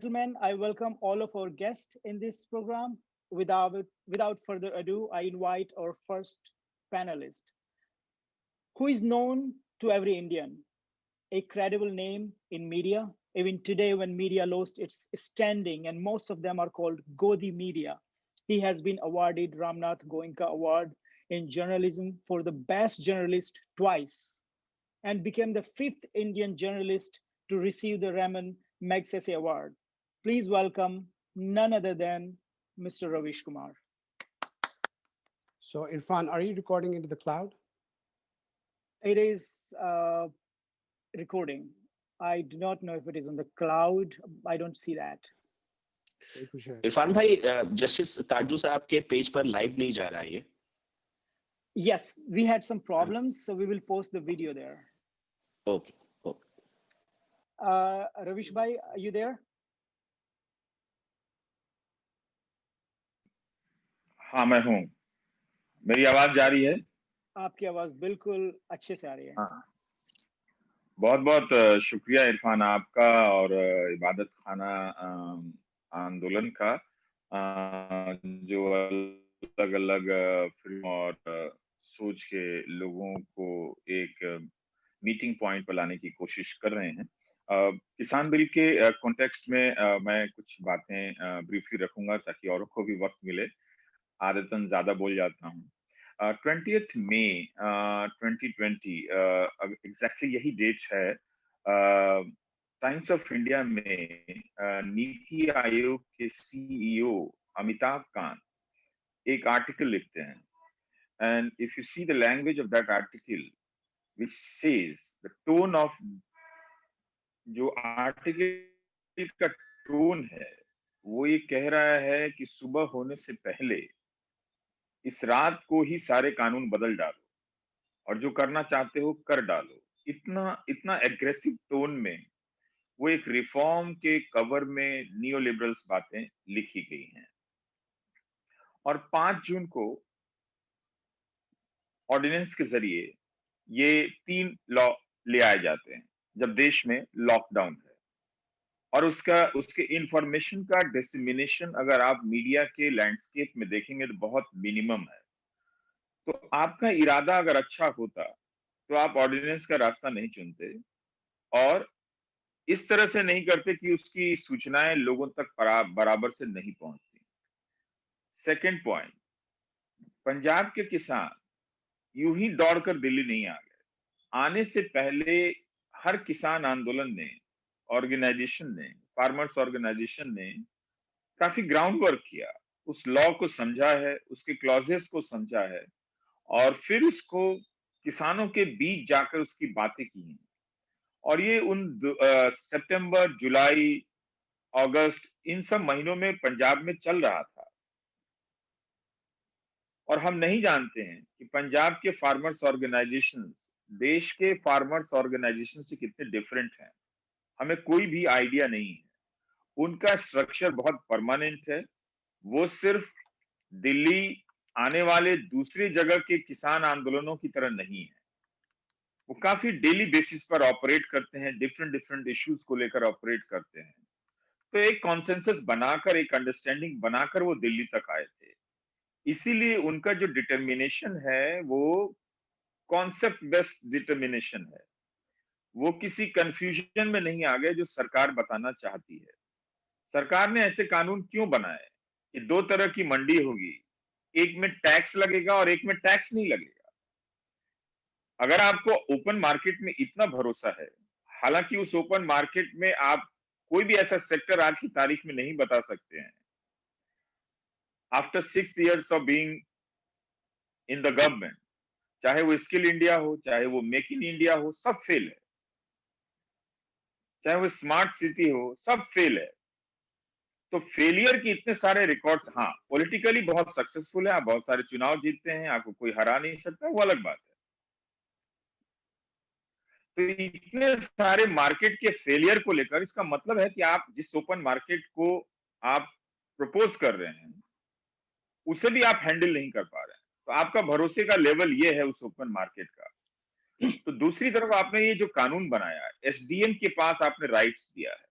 Gentlemen, I welcome all of our guests in this program. Without further ado, I invite our first panelist, who is known to every Indian, a credible name in media. Even today, when media lost its standing, and most of them are called Godi media, he has been awarded Ramnath Goenka Award in journalism for the best journalist twice, and became the fifth Indian journalist to receive the Raman Magsaysay Award. Please welcome none other than Mr. Ravish Kumar. So, Irfan, are you recording into the cloud? It is recording. I do not know if it is on the cloud. I don't see that. Irfan भाई justice काजू साहब के page पर live नहीं जा रहा है ये. Yes, we had some problems, so we will post the video there. Okay. Ravish bhai, are you there? हाँ मैं हूँ. मेरी आवाज जा रही है? आपकी आवाज बिल्कुल अच्छे से आ रही है. हाँ. बहुत बहुत शुक्रिया इरफान आपका और इबादत खाना आंदोलन का जो अलग अलग फिल्म और सोच के लोगों को एक मीटिंग पॉइंट पर लाने की कोशिश कर रहे हैं. किसान बिल के कॉन्टेक्स्ट में मैं कुछ बातें ब्रीफली रखूंगा ताकि औरों को भी वक्त मिले. आदतन ज्यादा बोल जाता हूँ. 20th मई 2020 एग्जैक्टली यही डेट है. टाइम्स ऑफ इंडिया में नीति आयोग के सीईओ अमिताभ कांत एक आर्टिकल लिखते हैं. And if you see the language of that article which says the tone of जो आर्टिकल का टोन है वो ये कह रहा है कि सुबह होने से पहले इस रात को ही सारे कानून बदल डालो और जो करना चाहते हो कर डालो. इतना एग्रेसिव टोन में वो एक रिफॉर्म के कवर में नियोलिबरल्स बातें लिखी गई हैं. और 5 जून को ऑर्डिनेंस के जरिए ये 3 लॉ ले आए जाते हैं जब देश में लॉकडाउन है. और उसके इंफॉर्मेशन का डिसमिनेशन अगर आप मीडिया के लैंडस्केप में देखेंगे तो बहुत मिनिमम है. तो आपका इरादा अगर अच्छा होता तो आप ऑर्डिनेंस का रास्ता नहीं चुनते और इस तरह से नहीं करते कि उसकी सूचनाएं लोगों तक बराबर से नहीं पहुंचती. सेकंड पॉइंट, पंजाब के किसान यूं ही दौड़कर दिल्ली नहीं आ गए. आने से पहले हर किसान आंदोलन ने, ऑर्गेनाइजेशन ने, फार्मर्स ऑर्गेनाइजेशन ने काफी ग्राउंड वर्क किया. उस लॉ को समझा है, उसके क्लॉजेस को समझा है और फिर उसको किसानों के बीच जाकर उसकी बातें की हैं. और ये उन सितंबर, जुलाई, अगस्त इन सब महीनों में पंजाब में चल रहा था. और हम नहीं जानते हैं कि पंजाब के फार्मर्स ऑर्गेनाइजेशंस देश के फार्मर्स ऑर्गेनाइजेशन से कितने डिफरेंट हैं. हमें कोई भी आइडिया नहीं है. उनका स्ट्रक्चर बहुत परमानेंट है. वो सिर्फ दिल्ली आने वाले दूसरी जगह के किसान आंदोलनों की तरह नहीं है. वो काफी डेली बेसिस पर ऑपरेट करते हैं, डिफरेंट इश्यूज को लेकर ऑपरेट करते हैं. तो एक कॉन्सेंसस बनाकर, एक अंडरस्टैंडिंग बनाकर वो दिल्ली तक आए थे. इसीलिए उनका जो डिटर्मिनेशन है वो कॉन्सेप्ट बेस्ड डिटर्मिनेशन है. वो किसी कंफ्यूजन में नहीं आ गए जो सरकार बताना चाहती है. सरकार ने ऐसे कानून क्यों बनाए कि 2 तरह की मंडी होगी, एक में टैक्स लगेगा और एक में टैक्स नहीं लगेगा. अगर आपको ओपन मार्केट में इतना भरोसा है, हालांकि उस ओपन मार्केट में आप कोई भी ऐसा सेक्टर आज की तारीख में नहीं बता सकते हैं. After 6 years of being in the government, चाहे वो स्किल इंडिया हो, चाहे वो मेक इन इंडिया हो, सब फेल है. चाहे वो स्मार्ट सिटी हो, सब फेल है. तो फेलियर के इतने सारे रिकॉर्ड्स, हाँ पॉलिटिकली बहुत सक्सेसफुल है, आप बहुत सारे चुनाव जीतते हैं, आपको कोई हरा नहीं सकता, वो अलग बात है. तो इतने सारे मार्केट के फेलियर को लेकर इसका मतलब है कि आप जिस ओपन मार्केट को आप प्रपोज कर रहे हैं उसे भी आप हैंडल नहीं कर पा रहे हैं. तो आपका भरोसे का लेवल ये है उस ओपन मार्केट का. तो दूसरी तरफ आपने ये जो कानून बनाया है, एसडीएम के पास आपने राइट्स दिया है.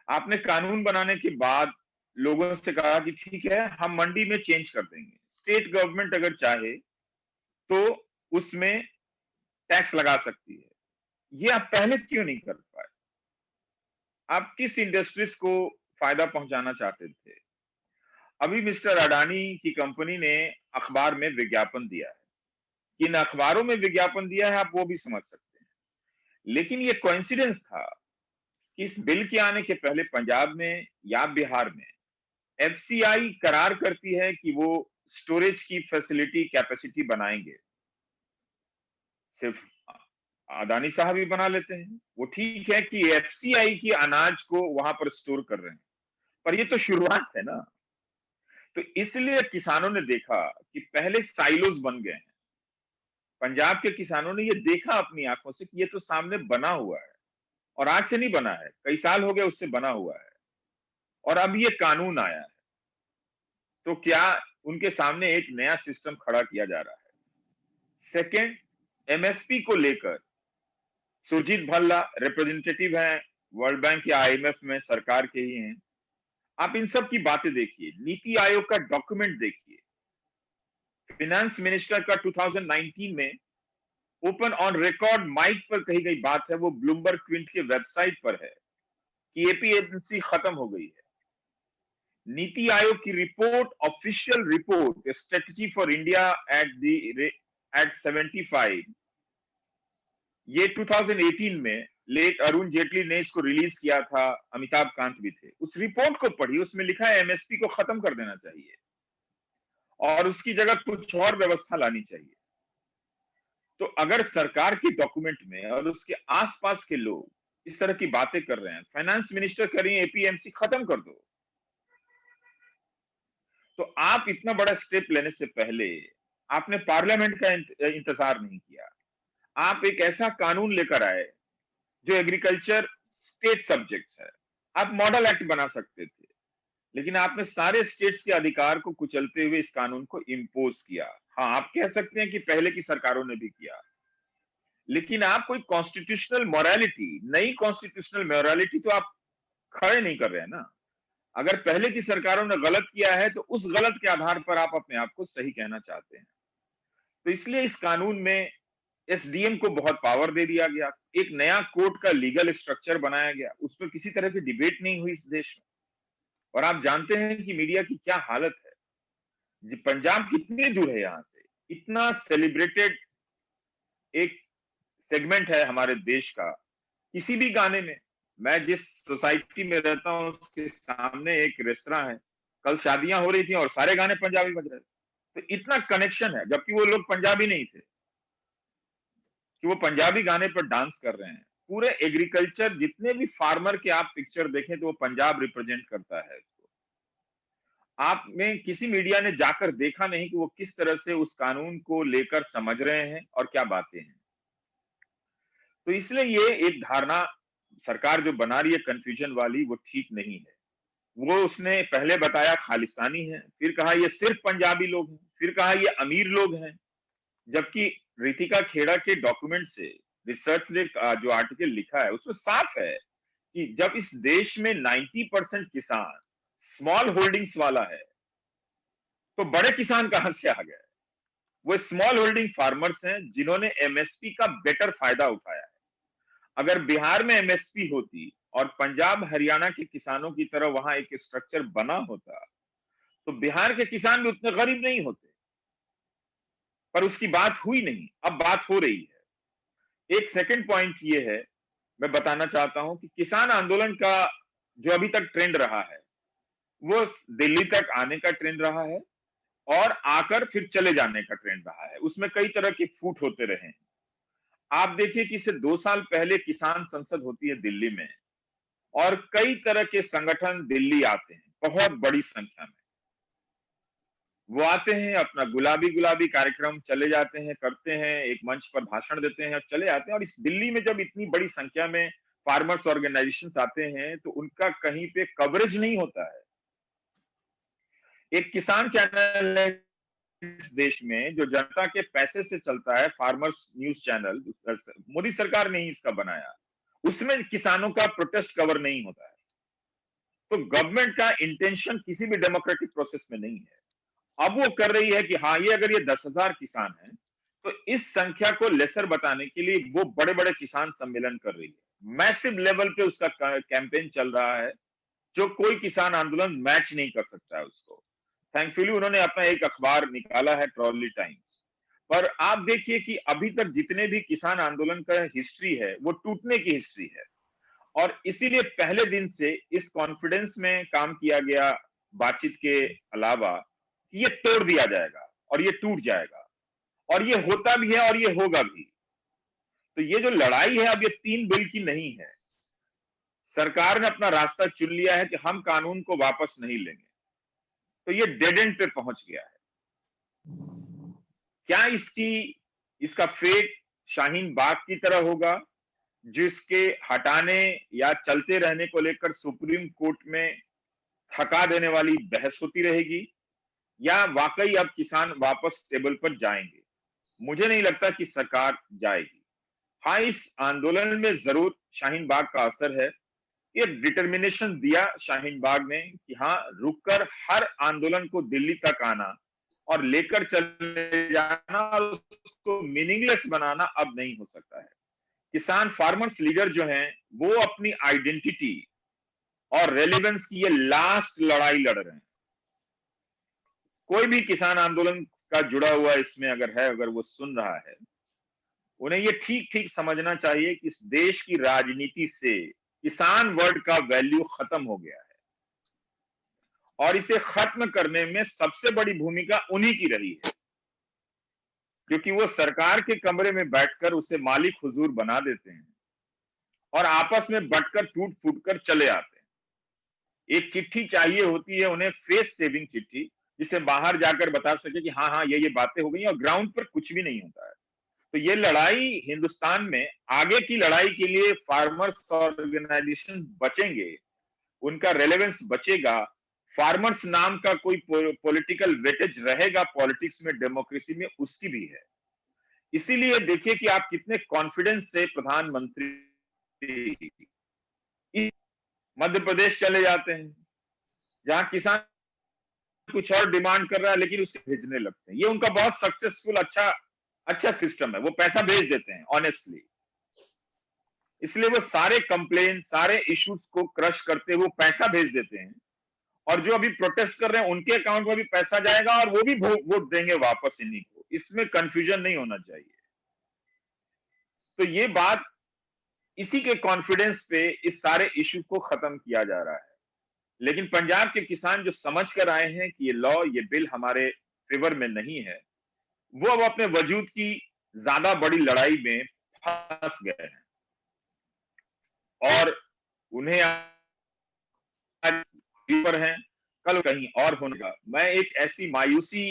आपने कानून बनाने के बाद लोगों से कहा कि ठीक है हम मंडी में चेंज कर देंगे, स्टेट गवर्नमेंट अगर चाहे तो उसमें टैक्स लगा सकती है, ये आप पहले क्यों नहीं कर पाए? आप किस इंडस्ट्रीज को फायदा पहुंचाना चाहते थे? अभी मिस्टर अडानी की कंपनी ने अखबार में विज्ञापन दिया है, किन अखबारों में विज्ञापन दिया है आप वो भी समझ सकते हैं, लेकिन ये कोइंसिडेंस था कि इस बिल के आने के पहले पंजाब में या बिहार में एफसीआई करार करती है कि वो स्टोरेज की फैसिलिटी कैपेसिटी बनाएंगे। सिर्फ अदानी साहब ही बना लेते हैं, वो ठीक है कि एफसीआई की अनाज को वहां पर स्टोर कर रहे हैं, पर ये तो शुरुआत है ना। तो इसलिए किसानों ने देखा कि पहले साइलोस बन गए हैं। पंजाब के किसानों ने ये देखा अपनी आंखों से कि ये तो सामने बना हुआ है, और आज से नहीं बना है, कई साल हो गए उससे बना हुआ है, और अब ये कानून आया है, तो क्या उनके सामने एक नया सिस्टम खड़ा किया जा रहा है। सेकेंड, एमएसपी को लेकर सुरजीत भल्ला रिप्रेजेंटेटिव हैं वर्ल्ड बैंक या आईएमएफ में, सरकार के ही हैं। आप इन सब की बातें देखिए, नीति आयोग का डॉक्यूमेंट देखिए, फाइनेंस मिनिस्टर का 2019 में ओपन ऑन रिकॉर्ड माइक पर कही गई बात है, वो ब्लूमबर्ग क्विंट के वेबसाइट पर है कि एपीएमसी खत्म हो गई है। नीति आयोग की report, official report, strategy for India at 75, ये 2018 में लेट अरुण जेटली ने इसको रिलीज किया था, अमिताभ कांत भी थे। उस रिपोर्ट को पढ़ी, उसमें लिखा है एमएसपी को खत्म कर देना चाहिए और उसकी जगह कुछ और व्यवस्था लानी चाहिए। तो अगर सरकार के डॉक्यूमेंट में और उसके आसपास के लोग इस तरह की बातें कर रहे हैं, फाइनेंस मिनिस्टर कर रही है एपीएमसी खत्म कर दो, तो आप इतना बड़ा स्टेप लेने से पहले आपने पार्लियामेंट का इंतजार नहीं किया। आप एक ऐसा कानून लेकर आए जो एग्रीकल्चर स्टेट सब्जेक्ट्स है, आप मॉडल एक्ट बना सकते थे, लेकिन आपने सारे स्टेट्स के अधिकार को कुचलते हुए इस कानून को इम्पोज किया। हाँ, आप कह सकते हैं कि पहले की सरकारों ने भी किया, लेकिन आप कोई कॉन्स्टिट्यूशनल मोरालिटी, नई कॉन्स्टिट्यूशनल मोरालिटी तो आप खड़े नहीं कर रहे हैं ना। अगर पहले की सरकारों ने गलत किया है तो उस गलत के आधार पर आप अपने आप को सही कहना चाहते हैं। तो इसलिए इस कानून में एसडीएम को बहुत पावर दे दिया गया, एक नया कोर्ट का लीगल स्ट्रक्चर बनाया गया, उस पर किसी तरह की डिबेट नहीं हुई इस देश में। और आप जानते हैं कि मीडिया की क्या हालत है, पंजाब कितने दूर है यहां से, इतना सेलिब्रेटेड एक सेगमेंट है हमारे देश का। किसी भी गाने में, मैं जिस सोसाइटी में रहता हूं उसके सामने एक रेस्तरां है, कल शादियां हो रही थी और सारे गाने पंजाबी बज रहे थे। तो इतना कनेक्शन है, जबकि वो लोग पंजाबी नहीं थे कि वो पंजाबी गाने पर डांस कर रहे हैं। पूरे एग्रीकल्चर, जितने भी फार्मर के आप पिक्चर देखें तो वो पंजाब रिप्रेजेंट करता है। आपने किसी मीडिया ने जाकर देखा नहीं कि वो किस तरह से उस कानून को लेकर समझ रहे हैं और क्या बातें हैं। तो इसलिए ये एक धारणा सरकार जो बना रही है कंफ्यूजन वाली, वो ठीक नहीं है। वो उसने पहले बताया खालिस्तानी है, फिर कहा ये सिर्फ पंजाबी लोग हैं, फिर कहा ये अमीर लोग हैं, जबकि रितिका खेड़ा के डॉक्यूमेंट से, रिसर्च ने जो आर्टिकल लिखा है उसमें साफ है कि जब इस देश में 90% किसान स्मॉल होल्डिंग्स वाला है, तो बड़े किसान कहां से आ गए? वो स्मॉल होल्डिंग फार्मर्स हैं जिन्होंने एमएसपी का बेटर फायदा उठाया है। अगर बिहार में एमएसपी होती और पंजाब हरियाणा के किसानों की तरह वहां एक स्ट्रक्चर बना होता, तो बिहार के किसान भी उतने गरीब नहीं होते। पर उसकी बात हुई नहीं, अब बात हो रही है। एक सेकंड पॉइंट ये है, मैं बताना चाहता हूं कि किसान आंदोलन का जो अभी तक ट्रेंड रहा है वो दिल्ली तक आने का ट्रेंड रहा है और आकर फिर चले जाने का ट्रेंड रहा है। उसमें कई तरह के फूट होते रहे। आप देखिए कि इससे 2 साल पहले किसान संसद होती है दिल्ली में और कई तरह के संगठन दिल्ली आते हैं बहुत बड़ी संख्या में। वो आते हैं, अपना गुलाबी गुलाबी कार्यक्रम चले जाते हैं, करते हैं, एक मंच पर भाषण देते हैं और चले जाते हैं। और इस दिल्ली में जब इतनी बड़ी संख्या में फार्मर्स ऑर्गेनाइजेशंस आते हैं तो उनका कहीं पे कवरेज नहीं होता है। एक किसान चैनल है इस देश में जो जनता के पैसे से चलता है, फार्मर्स न्यूज चैनल, मोदी सरकार ने ही इसका बनाया, उसमें किसानों का प्रोटेस्ट कवर नहीं होता है। तो गवर्नमेंट का इंटेंशन किसी भी डेमोक्रेटिक प्रोसेस में नहीं है। अब वो कर रही है कि हाँ, ये अगर ये 10,000 किसान हैं, तो इस संख्या को लेसर बताने के लिए वो बड़े बड़े किसान सम्मेलन कर रही है। मैसिव लेवल पे उसका कैंपेन चल रहा है, जो कोई किसान आंदोलन मैच नहीं कर सकता है उसको। थैंकफुली उन्होंने अपना एक अखबार निकाला है, ट्रॉली टाइम्स। पर आप देखिए कि अभी तक जितने भी किसान आंदोलन का हिस्ट्री है, वो टूटने की हिस्ट्री है। और इसीलिए पहले दिन से इस कॉन्फिडेंस में काम किया गया, बातचीत के अलावा, कि ये तोड़ दिया जाएगा और ये टूट जाएगा, और ये होता भी है और ये होगा भी। तो ये जो लड़ाई है अब ये 3 बिल की नहीं है। सरकार ने अपना रास्ता चुन लिया है कि हम कानून को वापस नहीं लेंगे, तो ये डेड एंड पे पहुंच गया है। क्या इसका फेट शाहीन बाग की तरह होगा, जिसके हटाने या चलते रहने को लेकर सुप्रीम कोर्ट में थका देने वाली बहस होती रहेगी, या वाकई अब किसान वापस टेबल पर जाएंगे? मुझे नहीं लगता कि सरकार जाएगी। हाँ, इस आंदोलन में जरूर शाहीन बाग का असर है। ये डिटर्मिनेशन दिया शाहीन बाग ने कि हाँ, रुककर हर आंदोलन को दिल्ली तक आना और लेकर चले जाना और उसको मीनिंगलेस बनाना अब नहीं हो सकता है। किसान फार्मर्स लीडर जो हैं, वो अपनी आइडेंटिटी और रेलेवेंस की ये लास्ट लड़ाई लड़ रहे हैं। कोई भी किसान आंदोलन का जुड़ा हुआ इसमें अगर है, अगर वो सुन रहा है, उन्हें ये ठीक ठीक समझना चाहिए कि इस देश की राजनीति से किसान वर्ड का वैल्यू खत्म हो गया है, और इसे खत्म करने में सबसे बड़ी भूमिका उन्हीं की रही है, क्योंकि वो सरकार के कमरे में बैठकर उसे मालिक हुजूर बना देते हैं और आपस में बंटकर टूट फूट कर चले आते हैं। एक चिट्ठी चाहिए होती है उन्हें, फेस सेविंग चिट्ठी, जिसे बाहर जाकर बता सके कि हाँ हाँ ये बातें हो गई, और ग्राउंड पर कुछ भी नहीं होता है। तो ये लड़ाई हिंदुस्तान में आगे की लड़ाई के लिए फार्मर्स ऑर्गेनाइजेशन बचेंगे, उनका रेलेवेंस बचेगा, फार्मर्स नाम का कोई पॉलिटिकल वेटेज रहेगा पॉलिटिक्स में, डेमोक्रेसी में, उसकी भी है। इसीलिए देखिए कि आप कितने कॉन्फिडेंस से प्रधानमंत्री मध्य प्रदेश चले जाते हैं, जहां किसान कुछ और डिमांड कर रहा है लेकिन उसके भेजने लगते हैं। ये उनका बहुत सक्सेसफुल अच्छा सिस्टम है, वो पैसा भेज देते हैं ऑनेस्टली। इसलिए वो सारे कंप्लेन, सारे इश्यूज को क्रश करते वो पैसा भेज देते हैं, और जो अभी प्रोटेस्ट कर रहे हैं उनके अकाउंट में भी पैसा जाएगा और वो भी वोट देंगे वापस इन्हीं को। इसमें कंफ्यूजन नहीं होना चाहिए। तो ये बात, इसी के कॉन्फिडेंस पे इस सारे इश्यू को खत्म किया जा रहा है। लेकिन पंजाब के किसान जो समझ कर आए हैं कि ये लॉ, ये बिल हमारे फेवर में नहीं है, वो अब अपने वजूद की ज्यादा बड़ी लड़ाई में फंस गए हैं, और उन्हें पर हैं, कल कहीं और होगा। मैं एक ऐसी मायूसी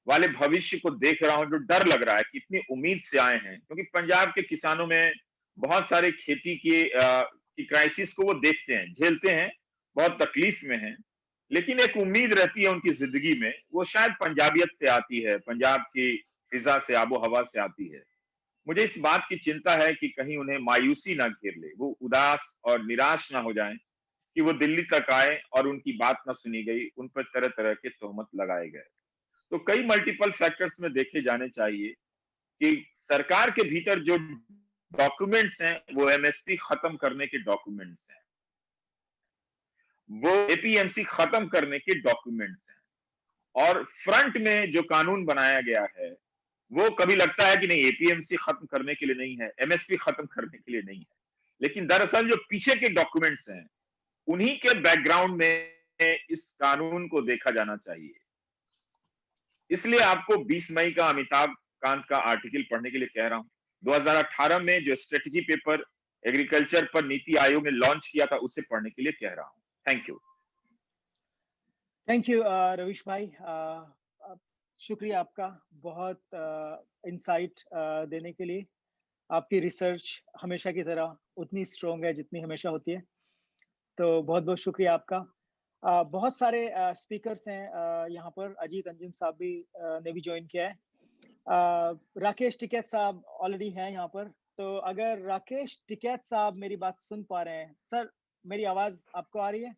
वाले भविष्य को देख रहा हूं जो डर लग रहा है कि इतनी उम्मीद से आए हैं, क्योंकि पंजाब के किसानों में बहुत सारे खेती की क्राइसिस को वो देखते हैं, झेलते हैं, बहुत तकलीफ में हैं, लेकिन एक उम्मीद रहती है उनकी जिंदगी में, वो शायद पंजाबियत से आती है, पंजाब की फिजा से, आबो हवा से आती है। मुझे इस बात की चिंता है कि कहीं उन्हें मायूसी ना घेर ले, वो उदास और निराश ना हो जाएं कि वो दिल्ली तक आए और उनकी बात ना सुनी गई, उन पर तरह तरह के तोहमत लगाए गए। तो कई मल्टीपल फैक्टर्स में देखे जाने चाहिए कि सरकार के भीतर जो डॉक्यूमेंट्स हैं वो एमएसपी खत्म करने के डॉक्यूमेंट्स हैं, वो एपीएमसी खत्म करने के डॉक्यूमेंट्स हैं, और फ्रंट में जो कानून बनाया गया है वो कभी लगता है कि नहीं, एपीएमसी खत्म करने के लिए नहीं है, एमएसपी खत्म करने के लिए नहीं है, लेकिन दरअसल जो पीछे के डॉक्यूमेंट्स हैं उन्हीं के बैकग्राउंड में इस कानून को देखा जाना चाहिए। इसलिए आपको 20 मई का अमिताभ कांत का आर्टिकल पढ़ने के लिए कह रहा हूं। 2018 में जो स्ट्रेटेजी पेपर एग्रीकल्चर पर नीति आयोग ने लॉन्च किया था, उसे पढ़ने के लिए कह रहा हूं। थैंक यू रवीश भाई, शुक्रिया आपका बहुत इंसाइट देने के लिए। आपकी रिसर्च हमेशा की तरह उतनी स्ट्रॉन्ग है जितनी हमेशा होती है, तो बहुत बहुत शुक्रिया आपका। बहुत सारे स्पीकर्स हैं यहाँ पर, अजीत अंजुम साहब भी ने भी ज्वाइन किया है। राकेश टिकैत साहब ऑलरेडी हैं यहाँ पर, तो अगर राकेश टिकैत साहब मेरी बात सुन पा रहे हैं, सर मेरी आवाज आपको आ रही है?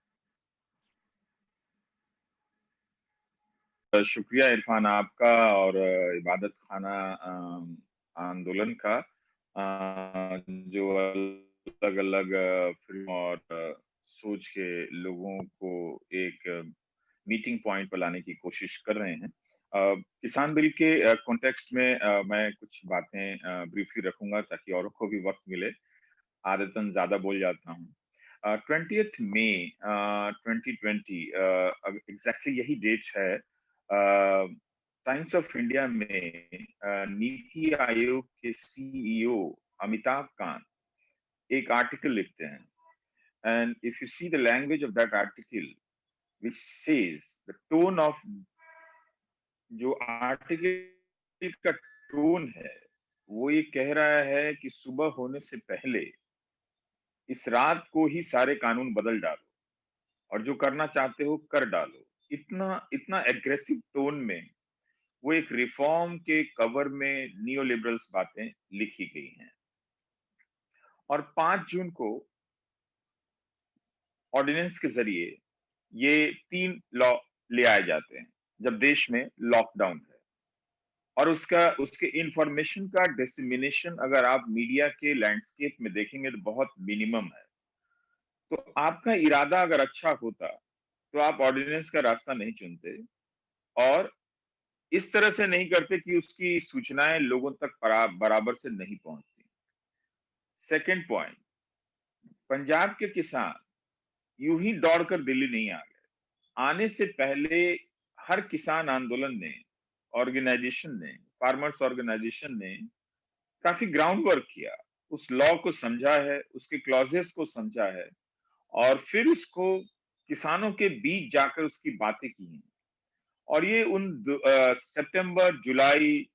शुक्रिया इरफान आपका और इबादत खाना आंदोलन का, जो अलग अलग फिल्म और सोच के लोगों को एक मीटिंग पॉइंट पर लाने की कोशिश कर रहे हैं। किसान बिल के कॉन्टेक्स्ट में मैं कुछ बातें ब्रीफली रखूंगा ताकि औरों को भी वक्त मिले। आदतन ज्यादा बोल जाता हूँ। 20th मई 2020 एग्जैक्टली यही डेट है। टाइम्स ऑफ इंडिया में नीति आयोग के सीईओ अमिताभ कांत एक आर्टिकल लिखते हैं, and if you see the language of that article which says the tone of, जो आर्टिकल का टोन है वो ये कह रहा है कि सुबह होने से पहले इस रात को ही सारे कानून बदल डालो और जो करना चाहते हो कर डालो। इतना इतना एग्रेसिव टोन में वो एक रिफॉर्म के कवर में नियो लिबरल्स बातें लिखी गई हैं। और 5 जून को ऑर्डिनेंस के जरिए ये 3 लॉ ले आए जाते हैं जब देश में लॉकडाउन है, और उसके इंफॉर्मेशन का डिसमिनेशन अगर आप मीडिया के लैंडस्केप में देखेंगे तो बहुत मिनिमम है। तो आपका इरादा अगर अच्छा होता तो आप ऑर्डिनेंस का रास्ता नहीं चुनते और इस तरह से नहीं करते कि उसकी सूचनाएं लोगों तक बराबर से नहीं पहुंचती। सेकंड पॉइंट, पंजाब के किसान यूं ही दौड़कर दिल्ली नहीं आ गए। आने से पहले हर किसान आंदोलन ने, ऑर्गेनाइजेशन ने, फार्मर्स ऑर्गेनाइजेशन ने काफी ग्राउंड वर्क किया, उस लॉ को समझा है, उसके क्लॉजेस को समझा है और फिर उसको किसानों के बीच जाकर उसकी बातें की हैं। और ये उन सितंबर, जुलाई,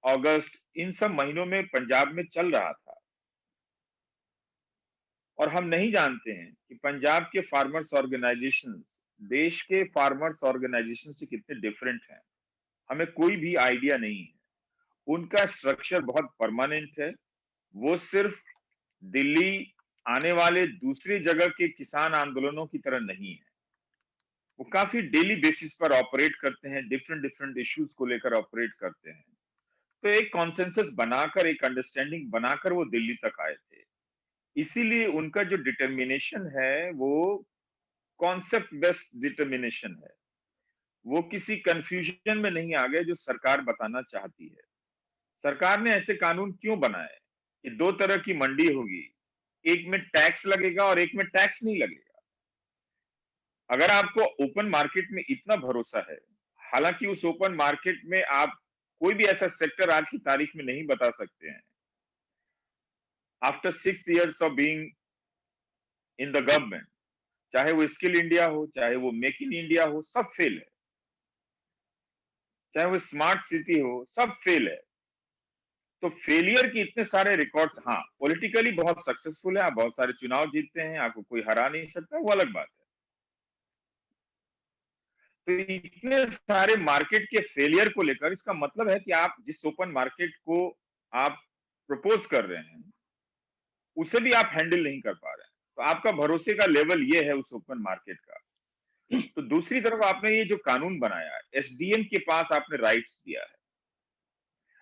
अगस्त इन सब महीनों में पंजाब में चल रहा था। और हम नहीं जानते हैं कि पंजाब के फार्मर्स ऑर्गेनाइजेशंस देश के फार्मर्स ऑर्गेनाइजेशन से कितने डिफरेंट हैं, हमें कोई भी आइडिया नहीं है। उनका स्ट्रक्चर बहुत परमानेंट है, वो सिर्फ दिल्ली आने वाले दूसरी जगह के किसान आंदोलनों की तरह नहीं है। वो काफी डेली बेसिस पर ऑपरेट करते हैं, डिफरेंट डिफरेंट इश्यूज को लेकर ऑपरेट करते हैं। तो एक कॉन्सेंसस बनाकर, एक अंडरस्टैंडिंग बनाकर वो दिल्ली तक आए थे। इसीलिए उनका जो डिटर्मिनेशन है वो कॉन्सेप्ट बेस्ड डिटर्मिनेशन है। वो किसी कंफ्यूजन में नहीं आ गए जो सरकार बताना चाहती है। सरकार ने ऐसे कानून क्यों बनाए कि 2 तरह की मंडी होगी, एक में टैक्स लगेगा और एक में टैक्स नहीं लगेगा। अगर आपको ओपन मार्केट में इतना भरोसा है, हालांकि उस ओपन मार्केट में आप कोई भी ऐसा सेक्टर आज की तारीख में नहीं बता सकते हैं। After 6 years of being in the government, चाहे वो स्किल इंडिया हो, चाहे वो मेक इन इंडिया हो, सब फेल है। चाहे वो स्मार्ट सिटी हो, सब फेल है। तो फेलियर के इतने सारे रिकॉर्ड्स, हाँ पॉलिटिकली बहुत सक्सेसफुल है, आप बहुत सारे चुनाव जीतते हैं, आपको कोई हरा नहीं सकता, वो अलग बात है। तो इतने सारे मार्केट के फेलियर को लेकर इसका मतलब है कि आप जिस ओपन मार्केट को आप प्रपोज कर रहे हैं उसे भी आप हैंडल नहीं कर पा रहे हैं। तो आपका भरोसे का लेवल ये है उस ओपन मार्केट का। तो दूसरी तरफ आपने ये जो कानून बनाया है, एसडीएम के पास आपने राइट्स दिया है।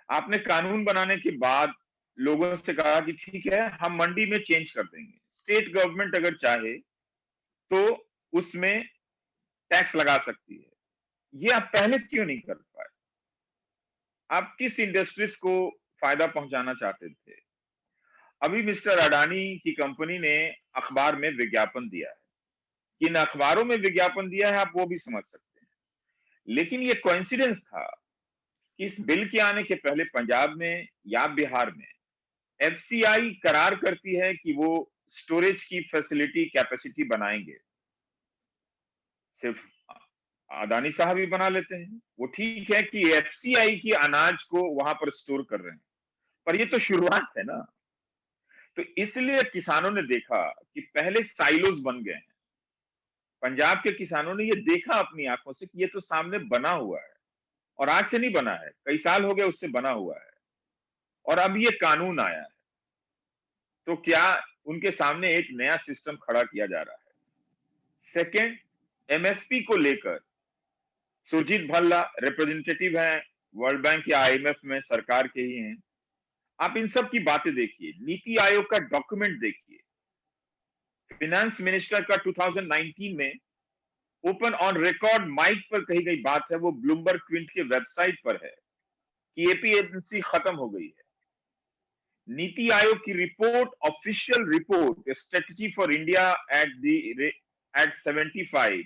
आपने कानून बनाने के बाद लोगों से कहा कि ठीक है हम मंडी में चेंज कर देंगे, स्टेट गवर्नमेंट अगर चाहे तो उसमें टैक्स लगा सकती है। ये आप पहले क्यों नहीं कर पाए? आप किस इंडस्ट्रीज को फायदा पहुंचाना चाहते थे? अभी मिस्टर अडानी की कंपनी ने अखबार में विज्ञापन दिया है, किन अखबारों में विज्ञापन दिया है आप वो भी समझ सकते हैं। लेकिन ये कोइंसिडेंस था कि इस बिल के आने के पहले पंजाब में या बिहार में एफसीआई करार करती है कि वो स्टोरेज की फैसिलिटी, कैपेसिटी बनाएंगे। सिर्फ अदानी साहब ही बना लेते हैं। वो ठीक है कि एफसीआई की अनाज को वहां पर स्टोर कर रहे हैं, पर ये तो शुरुआत है ना। तो इसलिए किसानों ने देखा कि पहले साइलोज बन गए हैं। पंजाब के किसानों ने ये देखा अपनी आंखों से कि ये तो सामने बना हुआ है, और आज से नहीं बना है, कई साल हो गए उससे बना हुआ है, और अब ये कानून आया है। तो क्या उनके सामने एक नया सिस्टम खड़ा किया जा रहा है? सेकेंड, एमएसपी को लेकर सुरजीत भल्ला रिप्रेजेंटेटिव हैं वर्ल्ड बैंक या आईएमएफ में, सरकार के ही हैं। आप इन सब की बातें देखिए, नीति आयोग का डॉक्यूमेंट देखिए, फाइनेंस मिनिस्टर का 2019 में ओपन ऑन रिकॉर्ड माइक पर कही गई बात है, वो ब्लूमबर्ग ट्विंट के वेबसाइट पर है कि एपीएमसी खत्म हो गई है। नीति आयोग की report, official report, strategy for India at 75,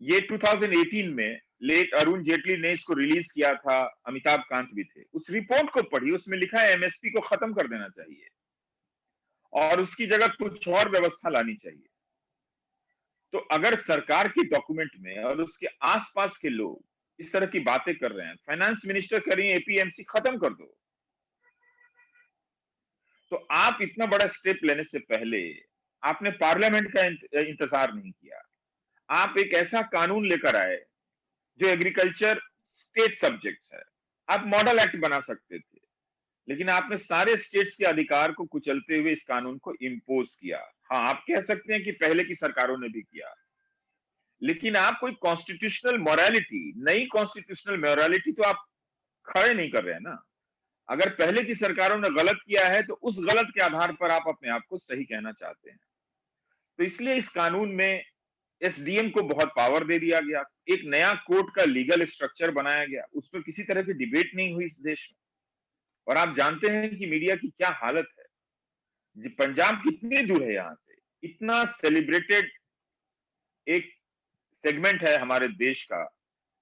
ये 2018 में लेट अरुण जेटली ने इसको रिलीज किया था, अमिताभ कांत भी थे। उस रिपोर्ट को पढ़िए, उसमें लिखा है एमएसपी को खत्म कर देना चाहिए और उसकी जगह कुछ और व्यवस्था लानी चाहिए। तो अगर सरकार के डॉक्यूमेंट में और उसके आसपास के लोग इस तरह की बातें कर रहे हैं, फाइनेंस मिनिस्टर कह रही है एपीएमसी खत्म कर दो, तो आप इतना बड़ा स्टेप लेने से पहले आपने पार्लियामेंट का इंतजार नहीं किया। आप एक ऐसा कानून लेकर आए जो एग्रीकल्चर स्टेट सब्जेक्ट्स है। आप मॉडल एक्ट बना सकते थे, लेकिन आपने सारे स्टेट्स के अधिकार को कुचलते हुए इस कानून को इम्पोज किया। हाँ, आप कह सकते हैं कि पहले की सरकारों ने भी किया, लेकिन आप कोई कॉन्स्टिट्यूशनल मोरालिटी, नई कॉन्स्टिट्यूशनल मोरालिटी तो आप खड़े नहीं कर रहे हैं ना। अगर पहले की सरकारों ने गलत किया है तो उस गलत के आधार पर आप अपने आप को सही कहना चाहते हैं। तो इसलिए इस कानून में एसडीएम को बहुत पावर दे दिया गया, एक नया कोर्ट का लीगल स्ट्रक्चर बनाया गया, उस पर किसी तरह की डिबेट नहीं हुई इस देश में। और आप जानते हैं कि मीडिया की क्या हालत है। पंजाब कितनी दूर है यहां से, इतना सेलिब्रेटेड एक सेगमेंट है हमारे देश का।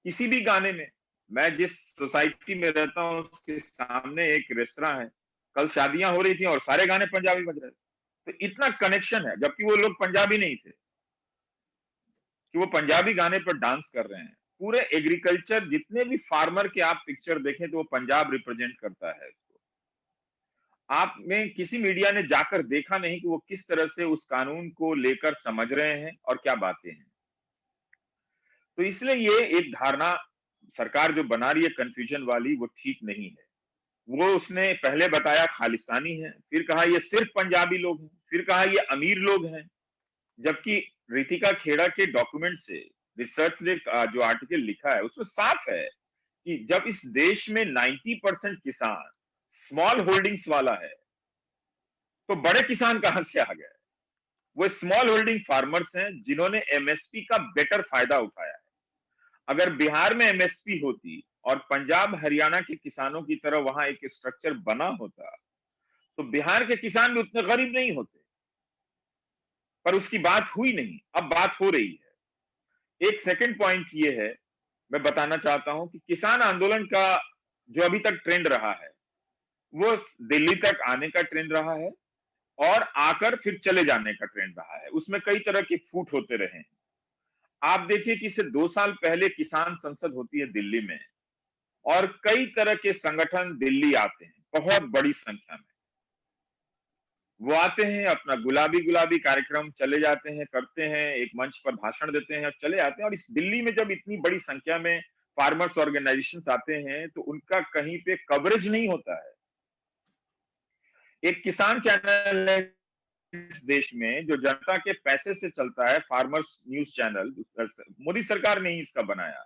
किसी भी गाने में, मैं जिस सोसाइटी में रहता हूं उसके सामने एक रेस्तरां है, कल शादियां हो रही थी और सारे गाने पंजाबी बज रहे थे। तो इतना कनेक्शन है, जबकि वो लोग पंजाबी नहीं थे कि वो पंजाबी गाने पर डांस कर रहे हैं। पूरे एग्रीकल्चर, जितने भी फार्मर के आप पिक्चर देखें तो वो पंजाब रिप्रेजेंट करता है। आपने किसी मीडिया ने जाकर देखा नहीं कि वो किस तरह से उस कानून को लेकर समझ रहे हैं और क्या बातें हैं। तो इसलिए ये एक धारणा सरकार जो बना रही है कंफ्यूजन वाली, वो ठीक नहीं है। वो उसने पहले बताया खालिस्तानी है, फिर कहा ये सिर्फ पंजाबी लोग हैं, फिर कहा ये अमीर लोग हैं। जबकि रितिका खेड़ा के डॉक्यूमेंट से, रिसर्च ने जो आर्टिकल लिखा है उसमें साफ है कि जब इस देश में 90% किसान स्मॉल होल्डिंग्स वाला है, तो बड़े किसान कहां से आ गए? वो स्मॉल होल्डिंग फार्मर्स हैं जिन्होंने एमएसपी का बेटर फायदा उठाया है। अगर बिहार में एमएसपी होती और पंजाब हरियाणा के किसानों की तरह वहां एक स्ट्रक्चर बना होता, तो बिहार के किसान भी उतने गरीब नहीं होते। पर उसकी बात हुई नहीं, अब बात हो रही है। एक सेकंड पॉइंट ये है, मैं बताना चाहता हूं कि किसान आंदोलन का जो अभी तक ट्रेंड रहा है, वो दिल्ली तक आने का ट्रेंड रहा है और आकर फिर चले जाने का ट्रेंड रहा है। उसमें कई तरह के फूट होते रहे। आप देखिए कि इससे 2 साल पहले किसान संसद होती है दिल्ली में और कई तरह के संगठन दिल्ली आते हैं बहुत बड़ी संख्या में। वो आते हैं, अपना गुलाबी गुलाबी कार्यक्रम चले जाते हैं, करते हैं, एक मंच पर भाषण देते हैं और चले आते हैं। और इस दिल्ली में जब इतनी बड़ी संख्या में फार्मर्स ऑर्गेनाइजेशंस आते हैं तो उनका कहीं पे कवरेज नहीं होता है। एक किसान चैनल है इस देश में जो जनता के पैसे से चलता है, फार्मर्स न्यूज चैनल, मोदी सरकार ने ही इसका बनाया,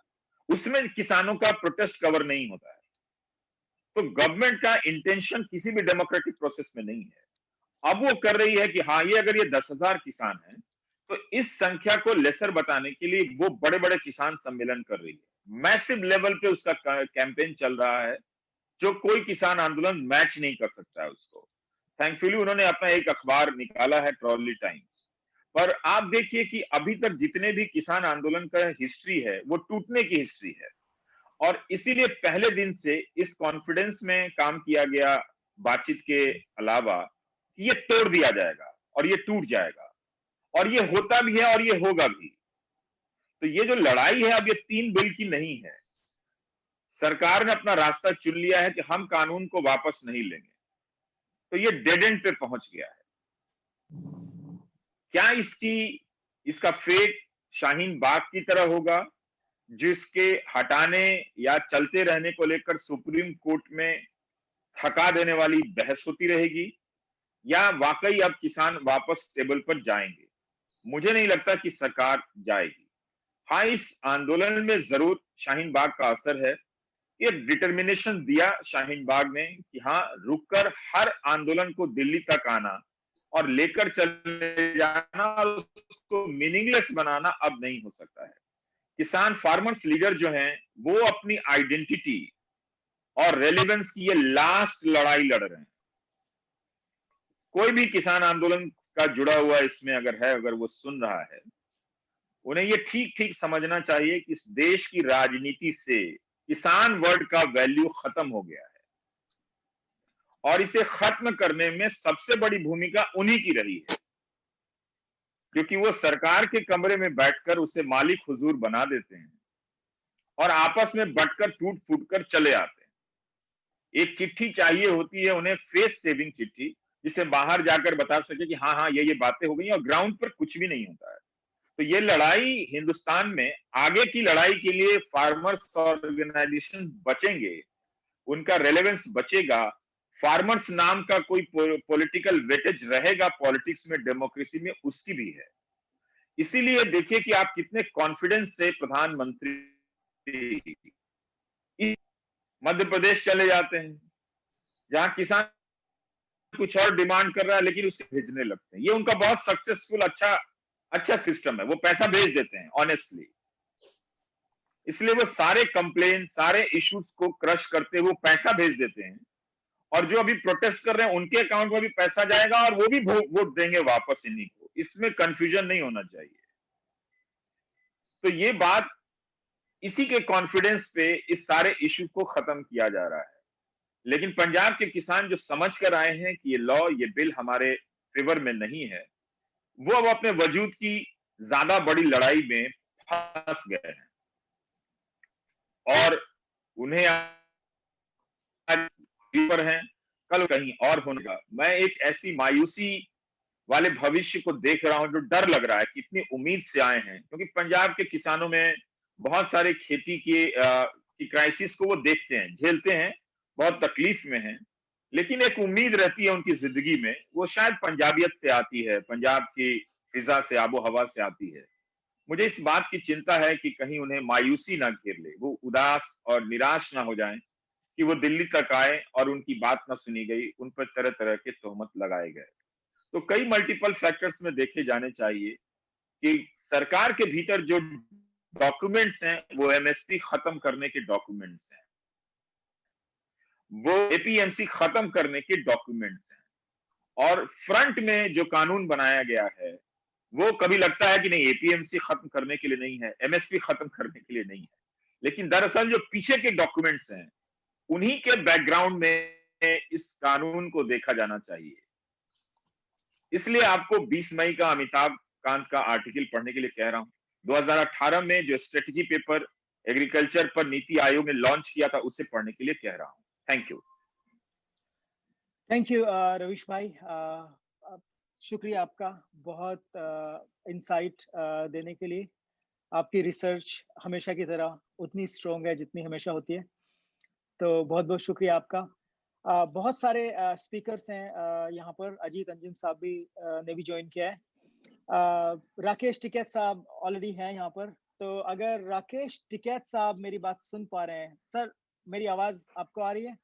उसमें किसानों का प्रोटेस्ट कवर नहीं होता है। तो गवर्नमेंट का इंटेंशन किसी भी डेमोक्रेटिक प्रोसेस में नहीं है। अब वो कर रही है कि हाँ, ये अगर ये 10,000 किसान हैं तो इस संख्या को लेसर बताने के लिए वो बड़े बड़े किसान सम्मेलन कर रही है। मैसिव लेवल पे उसका कैंपेन चल रहा है जो कोई किसान आंदोलन मैच नहीं कर सकता है उसको। थैंकफुली उन्होंने अपना एक अखबार निकाला है, ट्रॉली टाइम्स। पर आप देखिए कि अभी तक जितने भी किसान आंदोलन का हिस्ट्री है वो टूटने की हिस्ट्री है। और इसीलिए पहले दिन से इस कॉन्फिडेंस में काम किया गया, बातचीत के अलावा, कि ये तोड़ दिया जाएगा और ये टूट जाएगा, और ये होता भी है और ये होगा भी। तो ये जो लड़ाई है अब ये 3 बिल की नहीं है। सरकार ने अपना रास्ता चुन लिया है कि हम कानून को वापस नहीं लेंगे, तो ये डेड एंड पे पहुंच गया है। क्या इसका फेट शाहीन बाग की तरह होगा जिसके हटाने या चलते रहने को लेकर सुप्रीम कोर्ट में थका देने वाली बहस होती रहेगी, या वाकई अब किसान वापस टेबल पर जाएंगे? मुझे नहीं लगता कि सरकार जाएगी। हाँ, इस आंदोलन में जरूर शाहीन बाग का असर है। ये डिटर्मिनेशन दिया शाहीन बाग ने कि हाँ, रुककर हर आंदोलन को दिल्ली तक आना और लेकर चले जाना और उसको मीनिंगलेस बनाना अब नहीं हो सकता है। किसान फार्मर्स लीडर जो हैं, वो अपनी आइडेंटिटी और रेलेवेंस की ये लास्ट लड़ाई लड़ रहे हैं। कोई भी किसान आंदोलन का जुड़ा हुआ इसमें अगर है, अगर वो सुन रहा है, उन्हें ये ठीक ठीक समझना चाहिए कि इस देश की राजनीति से किसान वर्ड का वैल्यू खत्म हो गया है और इसे खत्म करने में सबसे बड़ी भूमिका उन्हीं की रही है, क्योंकि वो सरकार के कमरे में बैठकर उसे मालिक हुजूर बना देते हैं और आपस में बंटकर टूट फूट कर चले आते हैं। एक चिट्ठी चाहिए होती है उन्हें, फेस सेविंग चिट्ठी, जिसे बाहर जाकर बता सके कि हाँ हाँ ये बातें हो गई, और ग्राउंड पर कुछ भी नहीं होता है। तो ये लड़ाई हिंदुस्तान में आगे की लड़ाई के लिए फार्मर्स ऑर्गेनाइजेशन बचेंगे, उनका रेलेवेंस बचेगा, फार्मर्स नाम का कोई पॉलिटिकल वेटेज रहेगा पॉलिटिक्स में, डेमोक्रेसी में, उसकी भी है। इसीलिए देखिए कि आप कितने कॉन्फिडेंस से प्रधानमंत्री मध्य प्रदेश चले जाते हैं, जहां किसान कुछ और डिमांड कर रहा है लेकिन उसे भेजने लगते हैं। ये उनका बहुत सक्सेसफुल अच्छा सिस्टम है, वो पैसा भेज देते हैं ऑनेस्टली। इसलिए वो सारे कंप्लेन, सारे इश्यूज को क्रश करते वो पैसा भेज देते हैं, और जो अभी प्रोटेस्ट कर रहे हैं उनके अकाउंट में भी पैसा जाएगा और वो भी वोट देंगे वापस इन्हीं को। इसमें कंफ्यूजन नहीं होना चाहिए। तो ये बात, इसी के कॉन्फिडेंस पे इस सारे इश्यू को खत्म किया जा रहा है। लेकिन पंजाब के किसान जो समझ कर आए हैं कि ये लॉ, ये बिल हमारे फेवर में नहीं है, वो अब अपने वजूद की ज्यादा बड़ी लड़ाई में फंस गए हैं और उन्हें पर हैं, कल कहीं और होने का। मैं एक ऐसी मायूसी वाले भविष्य को देख रहा हूं जो डर लग रहा है। कितनी उम्मीद से आए हैं, क्योंकि पंजाब के किसानों में बहुत सारे खेती की क्राइसिस को वो देखते हैं, झेलते हैं, बहुत तकलीफ में हैं, लेकिन एक उम्मीद रहती है उनकी जिंदगी में। वो शायद पंजाबियत से आती है, पंजाब की फिजा से, आबो हवा से आती है। मुझे इस बात की चिंता है कि कहीं उन्हें मायूसी ना घेर ले, वो उदास और निराश ना हो जाएं कि वो दिल्ली तक आए और उनकी बात ना सुनी गई, उन पर तरह तरह के तोहमत लगाए गए। तो कई मल्टीपल फैक्टर्स में देखे जाने चाहिए कि सरकार के भीतर जो डॉक्यूमेंट्स हैं वो एमएसपी खत्म करने के डॉक्यूमेंट्स हैं, वो एपीएमसी खत्म करने के डॉक्यूमेंट्स हैं, और फ्रंट में जो कानून बनाया गया है वो कभी लगता है कि नहीं एपीएमसी खत्म करने के लिए नहीं है, एमएसपी खत्म करने के लिए नहीं है, लेकिन दरअसल जो पीछे के डॉक्यूमेंट्स हैं उन्हीं के बैकग्राउंड में इस कानून को देखा जाना चाहिए। इसलिए आपको 20 मई का अमिताभ कांत का आर्टिकल पढ़ने के लिए कह रहा हूं। 2018 में जो स्ट्रेटेजी पेपर एग्रीकल्चर पर नीति आयोग ने लॉन्च किया था उसे पढ़ने के लिए कह रहा हूं। थैंक यू रवीश भाई, शुक्रिया आपका बहुत इंसाइट देने के लिए। आपकी रिसर्च हमेशा की तरह उतनी स्ट्रॉन्ग है जितनी हमेशा होती है, तो बहुत बहुत शुक्रिया आपका। बहुत सारे स्पीकर्स हैं यहाँ पर, अजीत अंजुम साहब भी ने भी ज्वाइन किया है। राकेश टिकैत साहब ऑलरेडी हैं यहाँ पर, तो अगर राकेश टिकैत साहब मेरी बात सुन पा रहे हैं, सर मेरी आवाज आपको आ रही है?